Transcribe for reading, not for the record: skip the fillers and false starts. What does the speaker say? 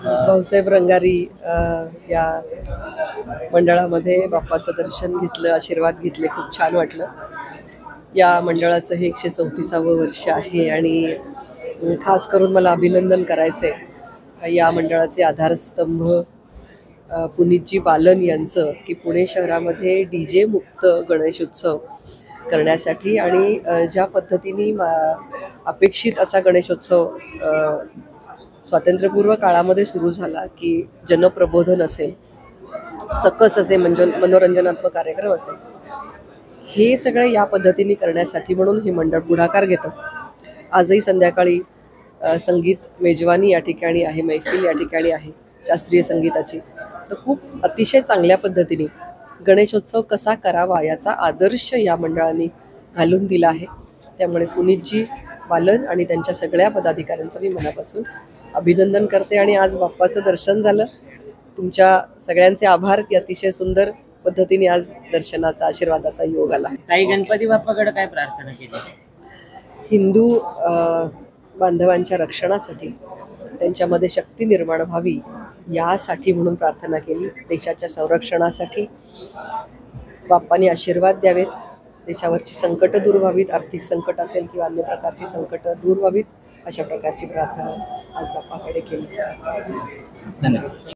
भाऊसाहेब रंगारी या मंडळामध्ये बाप्पाचं दर्शन घेतलं, आशीर्वाद घेतले, खूप छान वाटलं. या मंडळाचं हे 134वं वर्ष आहे आणि खास करून मला अभिनंदन करायचं आहे या मंडळाचे आधारस्तंभ पुनीतजी बालन यांचं, की पुणे शहरामध्ये DJ मुक्त गणेशोत्सव करण्यासाठी आणि ज्या पद्धतीने अपेक्षित असा गणेशोत्सव स्वातंत्र्यपूर्व काळामध्ये सुरू झाला, की जनप्रबोधन असेल, सकस असे मनोरंजनात्मक कार्यक्रम असेल, हे सगळं या पद्धतीने करण्यासाठी म्हणून हे मंडळ पुढाकार घेतं. आजही संध्याकाळी संगीत मेजवानी या ठिकाणी आहे, मैफिल या ठिकाणी आहे शास्त्रीय संगीताची. तर खूप अतिशय चांगल्या पद्धतीने गणेशोत्सव कसा करावा याचा आदर्श या मंडळाने घालून दिला आहे. त्यामुळे पुनीतजी बालन आणि त्यांच्या सगळ्या पदाधिकाऱ्यांचं मी मनापासून अभिनंदन करते. आणि आज बाप्पाचं दर्शन झालं. तुमच्या सगळ्यांचे आभार की अतिशय सुंदर पद्धतीने आज दर्शनाचा आशीर्वादाचा योग आला. काही गणपती बाप्पाकडे काय प्रार्थना केली? हिंदू बांधवांच्या रक्षणासाठी, त्यांच्यामध्ये शक्ती निर्माण व्हावी यासाठी म्हणून प्रार्थना केली. देशाच्या संरक्षणासाठी बाप्पाने आशीर्वाद द्यावेत, देशावरची संकट दूर व्हावीत, आर्थिक संकट असेल किंवा अन्य प्रकारची संकट दूर व्हावीत, अशा प्रकारची प्रार्थना आज बाप्पाकडे केली. धन्यवाद.